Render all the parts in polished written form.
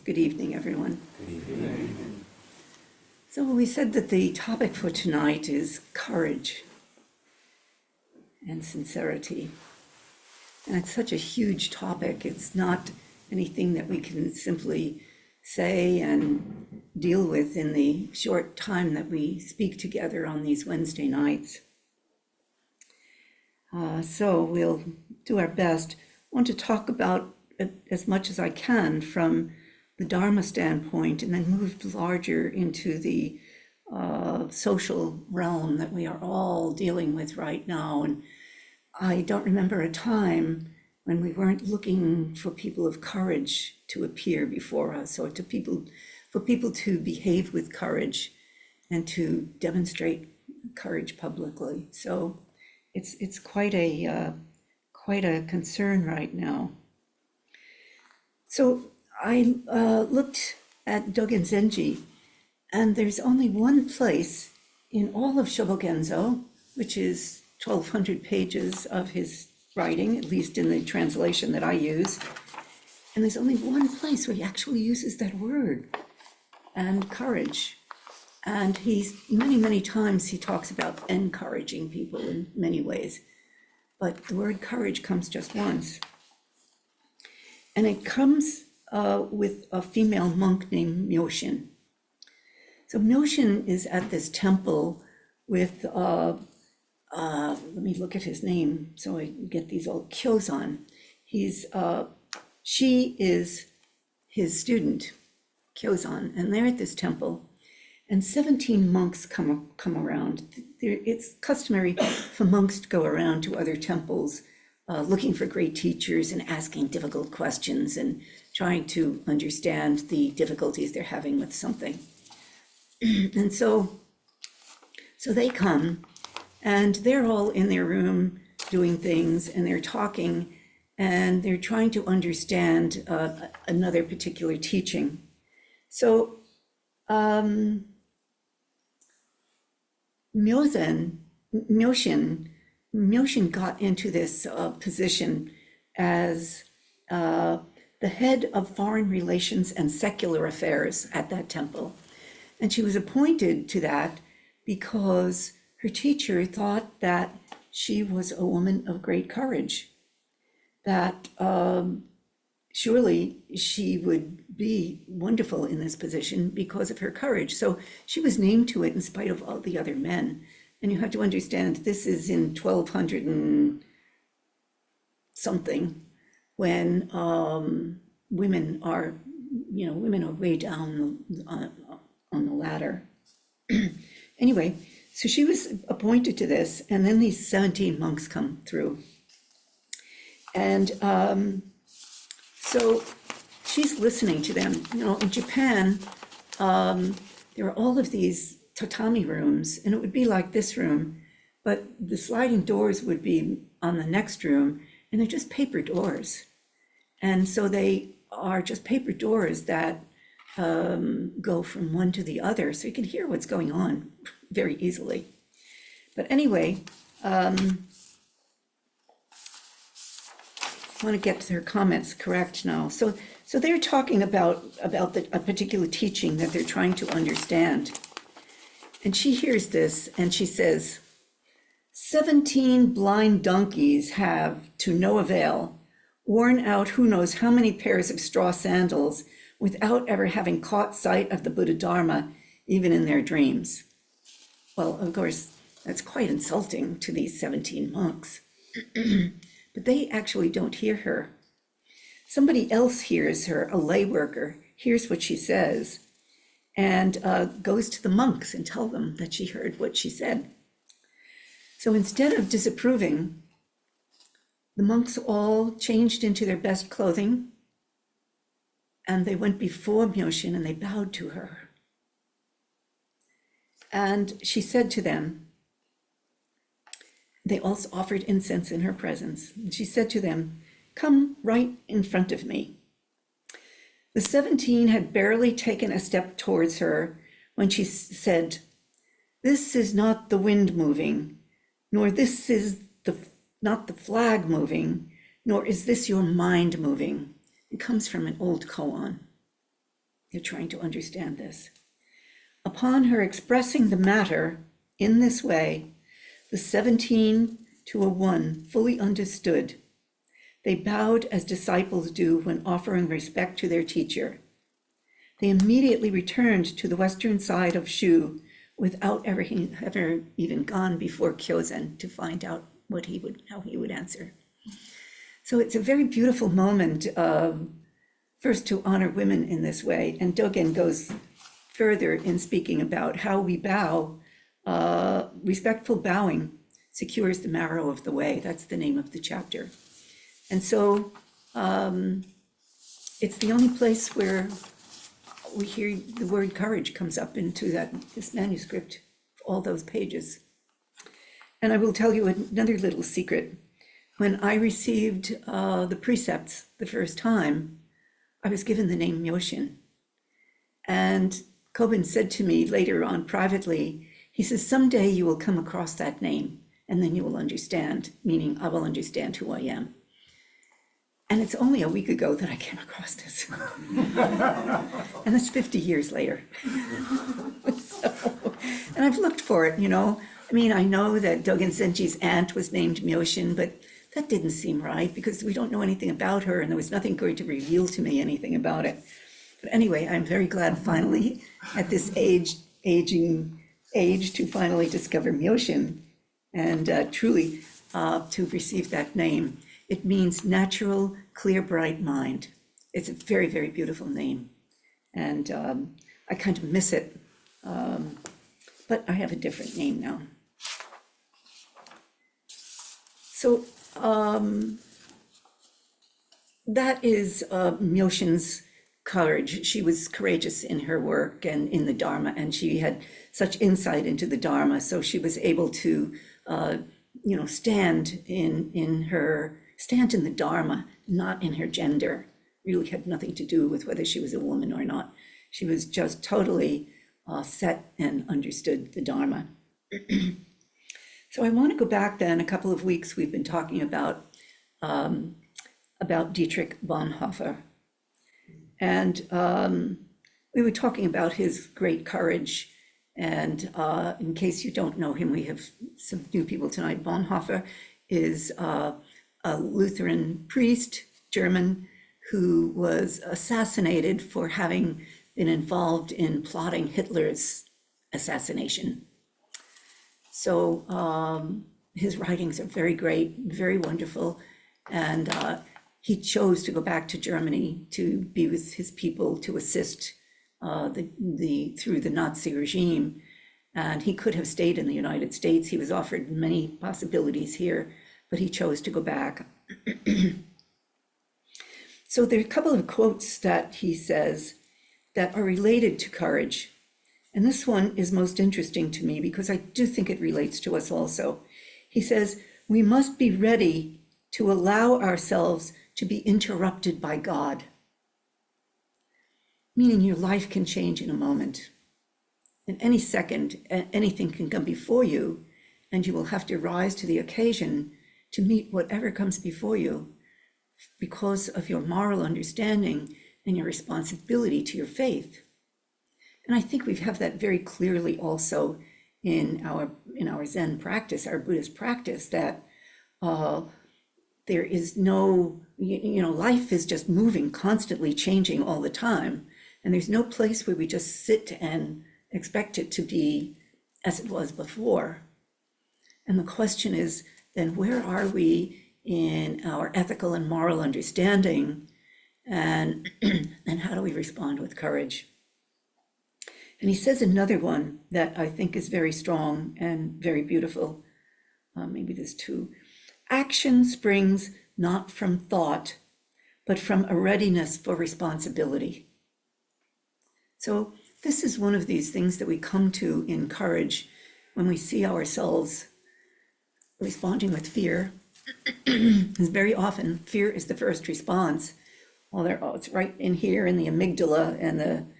Good evening, everyone. Good evening. So we said that the topic for tonight is courage and sincerity. And it's such a huge topic. It's not anything that we can simply say and deal with in the short time that we speak together on these Wednesday nights. So we'll do our best. I want to talk about it as much as I can from the Dharma standpoint, and then move larger into the social realm that we are all dealing with right now. And I don't remember a time when we weren't looking for people of courage to appear before us, or for people to behave with courage and to demonstrate courage publicly. So it's quite a concern right now. So I looked at Dogen Zenji, and there's only one place in all of Shobogenzo, which is 1,200 pages of his writing, at least in the translation that I use. And there's only one place where he actually uses that word, and courage. And he's many times he talks about encouraging people in many ways. But the word courage comes just once. And it comes with a female monk named Myoshin. So Myoshin is at this temple with, let me look at his name so I get these all, Kyozan. She is his student, Kyozan, and they're at this temple, and 17 monks come around. It's customary for monks to go around to other temples looking for great teachers and asking difficult questions and trying to understand the difficulties they're having with something. And so they come, and they're all in their room doing things, and they're talking, and they're trying to understand another particular teaching. So Myoshin got into this position as the head of foreign relations and secular affairs at that temple. And she was appointed to that because her teacher thought that she was a woman of great courage, that surely she would be wonderful in this position because of her courage. So she was named to it in spite of all the other men. And you have to understand, this is in 1200 and something, when women are way down on the ladder. Anyway, so she was appointed to this, and then these 17 monks come through. And so she's listening to them. In Japan, there are all of these tatami rooms, and it would be like this room, but the sliding doors would be on the next room, and they're just paper doors. And so they are just paper doors that go from one to the other, so you can hear what's going on very easily. But anyway, I want to get their comments correct now. So they're talking about a particular teaching that they're trying to understand. And she hears this, and she says, 17 blind donkeys have, to no avail, worn out who knows how many pairs of straw sandals without ever having caught sight of the Buddha Dharma, even in their dreams. Well, of course, that's quite insulting to these 17 monks. But they actually don't hear her. Somebody else hears her, a lay worker, hears what she says, and goes to the monks and tell them that she heard what she said. So instead of disapproving, the monks all changed into their best clothing, and they went before Myoshin and they bowed to her. And she said to them, they also offered incense in her presence. And she said to them, "Come right in front of me." The 17 had barely taken a step towards her when she said, "This is not the wind moving, nor this is not the flag moving, nor is this your mind moving." It comes from an old koan. They're trying to understand this. Upon her expressing the matter in this way, the 17 to a 1 fully understood. They bowed as disciples do when offering respect to their teacher. They immediately returned to the western side of Shu without ever even gone before Kyozen to find out how he would answer. So it's a very beautiful moment, first to honor women in this way. And Dogen goes further in speaking about how we bow. Respectful bowing secures the marrow of the way. That's the name of the chapter. And so it's the only place where we hear the word courage comes up into this manuscript, all those pages. And I will tell you another little secret. When I received the precepts the first time, I was given the name Myoshin. And Kobun said to me later on privately, he says, someday you will come across that name and then you will understand, meaning I will understand who I am. And it's only a week ago that I came across this. And that's 50 years later. And I've looked for it, I mean, I know that Dogen Senji's aunt was named Myoshin, but that didn't seem right because we don't know anything about her and there was nothing going to reveal to me anything about it. But anyway, I'm very glad finally at this aging age to finally discover Myoshin and truly to receive that name. It means natural, clear, bright mind. It's a very, very beautiful name. And I kind of miss it, but I have a different name now. So that is Myoshin's courage. She was courageous in her work and in the Dharma, and she had such insight into the Dharma, so she was able to, stand in the Dharma, not in her gender. Really had nothing to do with whether she was a woman or not. She was just totally set and understood the Dharma. So I want to go back then a couple of weeks. We've been talking about Dietrich Bonhoeffer. And we were talking about his great courage. And in case you don't know him, we have some new people tonight. Bonhoeffer is a Lutheran priest, German, who was assassinated for having been involved in plotting Hitler's assassination. So his writings are very great, very wonderful. And he chose to go back to Germany to be with his people, to assist through the Nazi regime. And he could have stayed in the United States. He was offered many possibilities here, but he chose to go back. So there are a couple of quotes that he says that are related to courage. And this one is most interesting to me because I do think it relates to us also. He says, we must be ready to allow ourselves to be interrupted by God. Meaning your life can change in a moment. In any second, anything can come before you, and you will have to rise to the occasion to meet whatever comes before you because of your moral understanding and your responsibility to your faith. And I think we have that very clearly also in our Zen practice, our Buddhist practice, that there is no, life is just moving, constantly changing all the time. And there's no place where we just sit and expect it to be as it was before. And the question is, then where are we in our ethical and moral understanding? And how do we respond with courage? And he says another one that I think is very strong and very beautiful. Maybe there's two. Action springs not from thought, but from a readiness for responsibility. So this is one of these things that we come to in courage when we see ourselves responding with fear. Because very often fear is the first response. It's right in here in the amygdala and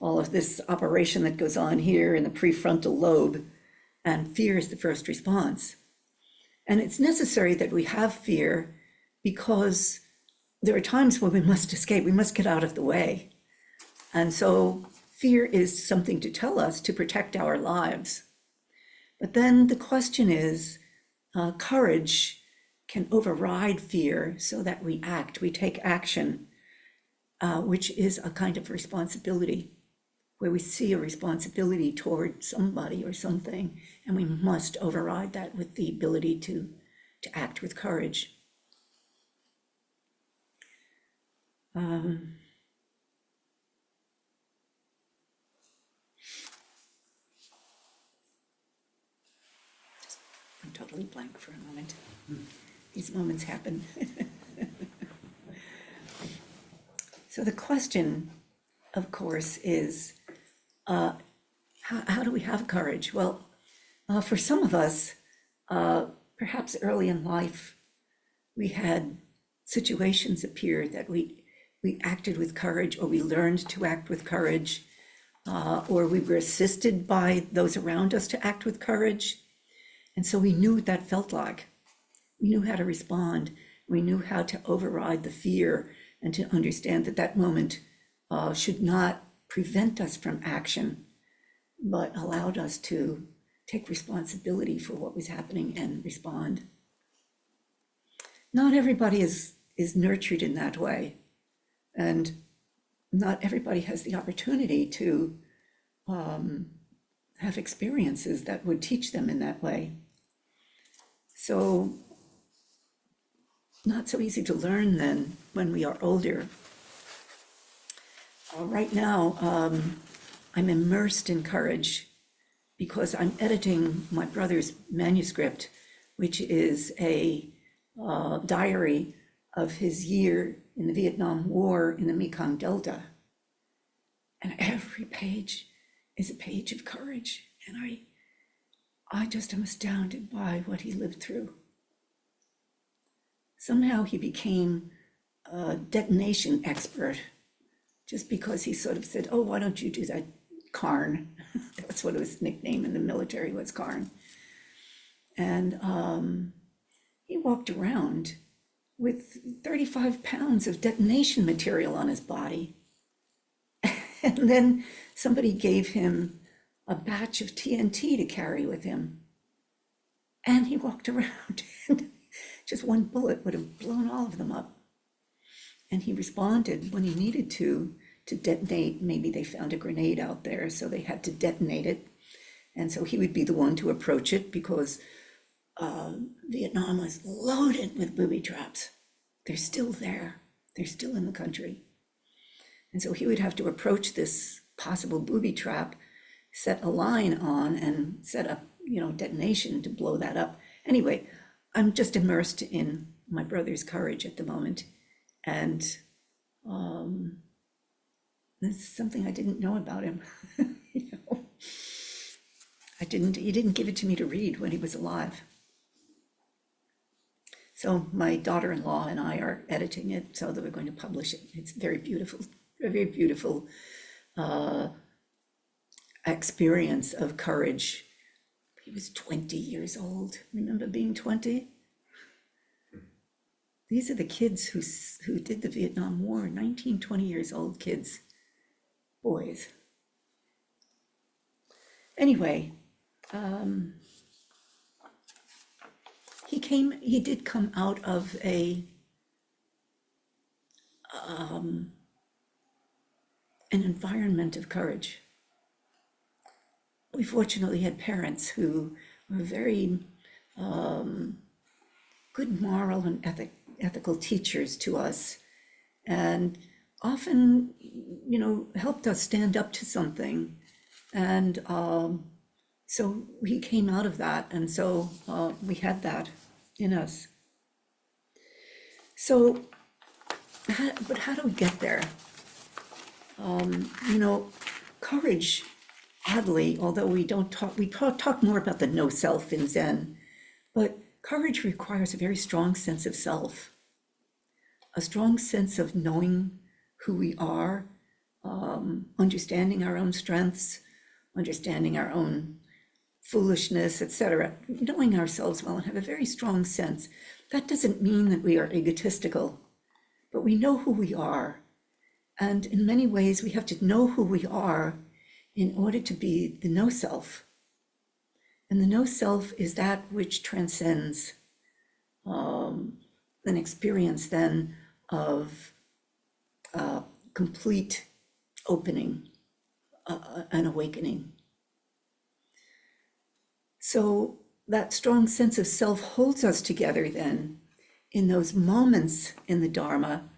all of this operation that goes on here in the prefrontal lobe, and fear is the first response. And it's necessary that we have fear because there are times when we must escape, we must get out of the way. And so fear is something to tell us to protect our lives. But then the question is, courage can override fear so that we act, we take action, which is a kind of responsibility, where we see a responsibility toward somebody or something, and we must override that with the ability to act with courage. I'm totally blank for a moment. These moments happen. So the question, of course, is how do we have courage? Well, for some of us, perhaps early in life, we had situations appear that we acted with courage, or we learned to act with courage, or we were assisted by those around us to act with courage. And so we knew what that felt like. We knew how to respond. We knew how to override the fear and to understand that that moment should not prevent us from action, but allowed us to take responsibility for what was happening and respond. Not everybody is nurtured in that way, and not everybody has the opportunity to have experiences that would teach them in that way. So, not so easy to learn then when we are older. Right now, I'm immersed in courage because I'm editing my brother's manuscript, which is a diary of his year in the Vietnam War in the Mekong Delta. And every page is a page of courage. And I just am astounded by what he lived through. Somehow he became a detonation expert just because he sort of said, oh, why don't you do that, Karn? That's what his nickname in the military was, Karn. And he walked around with 35 pounds of detonation material on his body. And then somebody gave him a batch of TNT to carry with him. And he walked around and just one bullet would have blown all of them up. And he responded when he needed to detonate. Maybe they found a grenade out there, so they had to detonate it. And so he would be the one to approach it because Vietnam was loaded with booby traps. They're still there. They're still in the country. And so he would have to approach this possible booby trap, set a line on and set up, detonation to blow that up. Anyway, I'm just immersed in my brother's courage at the moment. And this is something I didn't know about him. He didn't give it to me to read when he was alive. So my daughter-in-law and I are editing it so that we're going to publish it. It's very beautiful, very beautiful experience of courage. He was 20 years old. Remember being 20? These are the kids who did the Vietnam War, 19, 20 years old kids, boys. Anyway, he did come out of an environment of courage. We fortunately had parents who were very good moral and ethical teachers to us, and often, helped us stand up to something. And so he came out of that, and so we had that in us. So, but how do we get there? Courage, oddly, although we talk more about the no self in Zen, but courage requires a very strong sense of self, a strong sense of knowing who we are, understanding our own strengths, understanding our own foolishness, etc., knowing ourselves well and have a very strong sense. That doesn't mean that we are egotistical, but we know who we are. And in many ways, we have to know who we are in order to be the no self. And the no self is that which transcends an experience then of complete opening, an awakening. So that strong sense of self holds us together then in those moments in the Dharma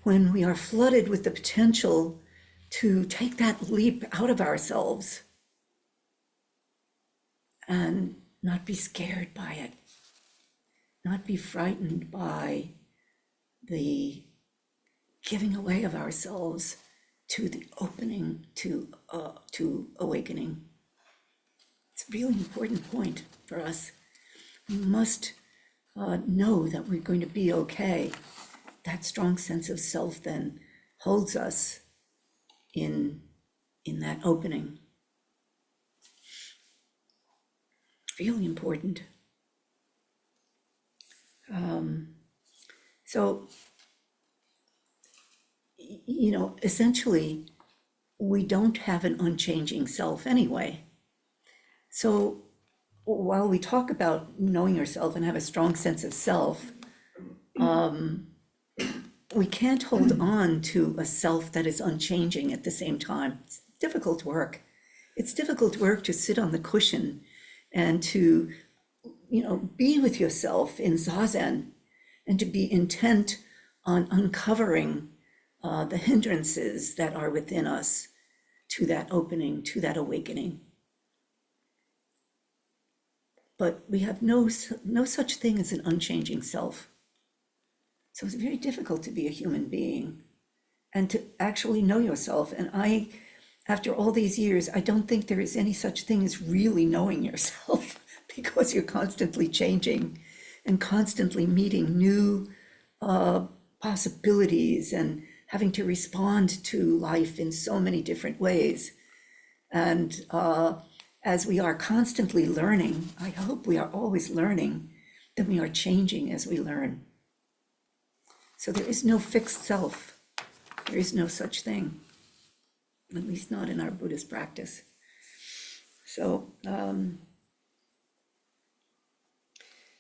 when we are flooded with the potential to take that leap out of ourselves and not be scared by it, not be frightened by the giving away of ourselves to the opening, to awakening. It's a really important point for us. We must know that we're going to be okay. That strong sense of self then holds us in that opening. Really important. So, essentially, we don't have an unchanging self anyway. So while we talk about knowing yourself and have a strong sense of self, we can't hold on to a self that is unchanging at the same time. It's difficult work. It's difficult work to sit on the cushion and to, be with yourself in zazen and to be intent on uncovering the hindrances that are within us to that opening, to that awakening. But we have no such thing as an unchanging self. So it's very difficult to be a human being and to actually know yourself. And after all these years, I don't think there is any such thing as really knowing yourself because you're constantly changing and constantly meeting new possibilities and having to respond to life in so many different ways. And as we are constantly learning, I hope we are always learning, then we are changing as we learn. So there is no fixed self. There is no such thing, at least not in our Buddhist practice. So,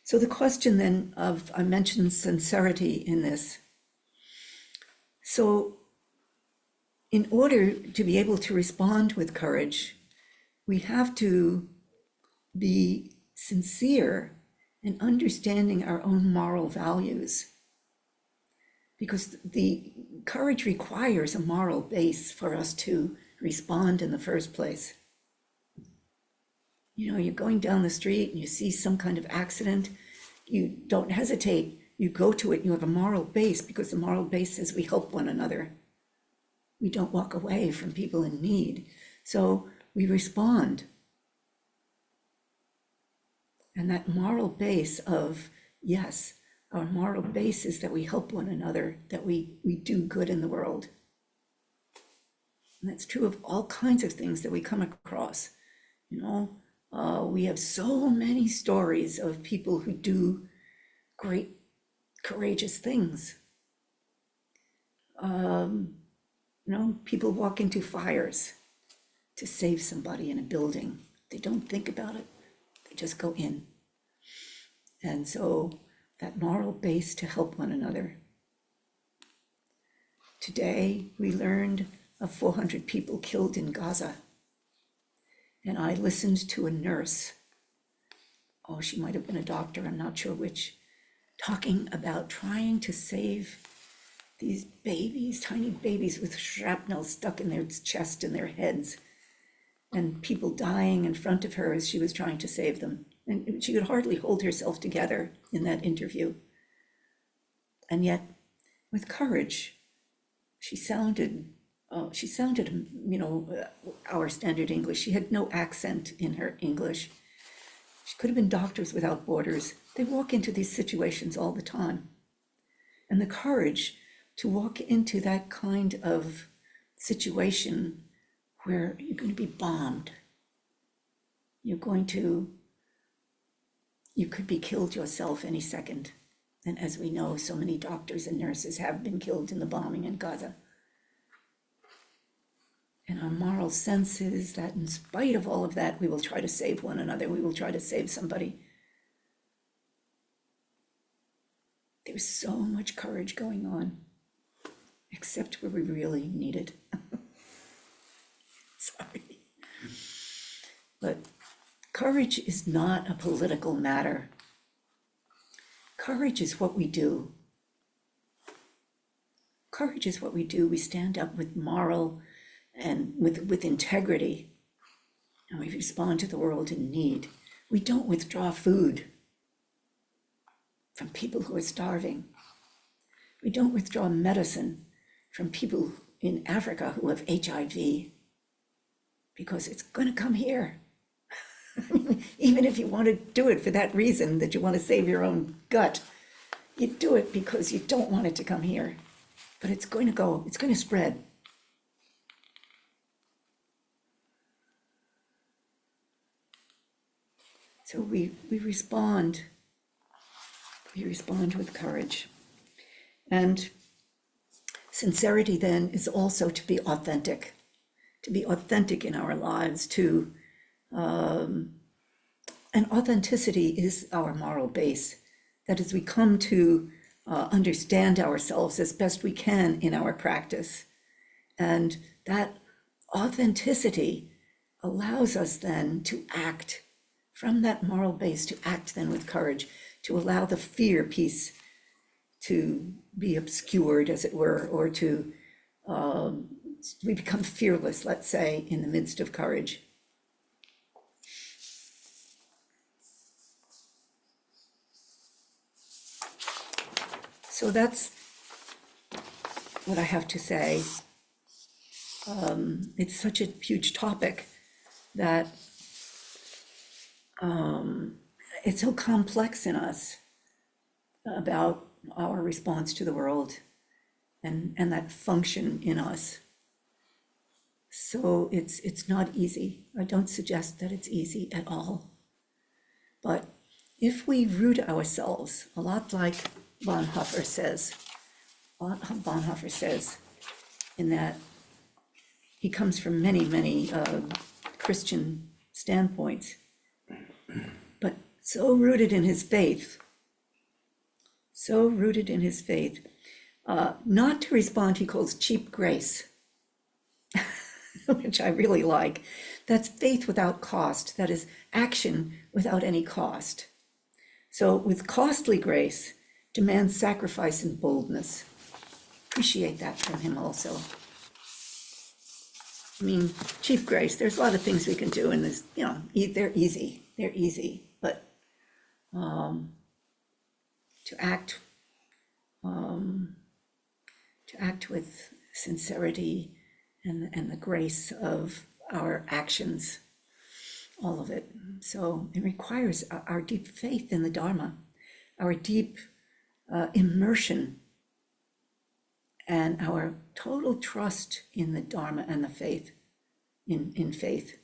so the question then I mentioned sincerity in this. So in order to be able to respond with courage, we have to be sincere in understanding our own moral values, because the courage requires a moral base for us to respond in the first place. You're going down the street and you see some kind of accident, you don't hesitate, you go to it, you have a moral base, because the moral base says we help one another. We don't walk away from people in need. So we respond. And that moral base of, yes, our moral base is that we help one another, that we do good in the world. And that's true of all kinds of things that we come across. We have so many stories of people who do great, courageous things. People walk into fires to save somebody in a building. They don't think about it. They just go in. And so that moral base to help one another. Today, we learned of 400 people killed in Gaza. And I listened to a nurse, she might have been a doctor, I'm not sure which, talking about trying to save these babies, tiny babies with shrapnel stuck in their chest and their heads, and people dying in front of her as she was trying to save them. And she could hardly hold herself together in that interview. And yet, with courage, she sounded, our standard English. She had no accent in her English. She could have been Doctors Without Borders. They walk into these situations all the time. And the courage to walk into that kind of situation where you're going to be bombed. You could be killed yourself any second. And as we know, so many doctors and nurses have been killed in the bombing in Gaza. and our moral senses, that in spite of all of that, we will try to save one another, we will try to save somebody. There's so much courage going on, except where we really need it. Sorry. But courage is not a political matter. Courage is what we do. Courage is what we do. We stand up with moral and with integrity, and we respond to the world in need. We don't withdraw food from people who are starving. We don't withdraw medicine from people in Africa who have HIV, because it's going to come here. Even if you want to do it for that reason, that you want to save your own gut, you do it because you don't want it to come here. But it's going to go, it's going to spread. So we respond with courage. And sincerity then is also to be authentic in our lives too. And authenticity is our moral base. That is, we come to understand ourselves as best we can in our practice. And that authenticity allows us then to act from that moral base, to act then with courage, to allow the fear piece to be obscured, as it were, or to, we become fearless, let's say, in the midst of courage. So that's what I have to say. It's such a huge topic that it's so complex in us about our response to the world and that function in us. So it's not easy. I don't suggest that it's easy at all. But if we root ourselves, a lot like Bonhoeffer says, in that he comes from many Christian standpoints, but so rooted in his faith, not to respond, he calls cheap grace, which I really like. That's faith without cost. That is action without any cost. So with costly grace, demands sacrifice and boldness. Appreciate that from him also. I mean, cheap grace, there's a lot of things we can do in this, they're easy, but to act with sincerity and the grace of our actions, all of it. So it requires our deep faith in the Dharma, our deep immersion, and our total trust in the Dharma and the faith, in faith.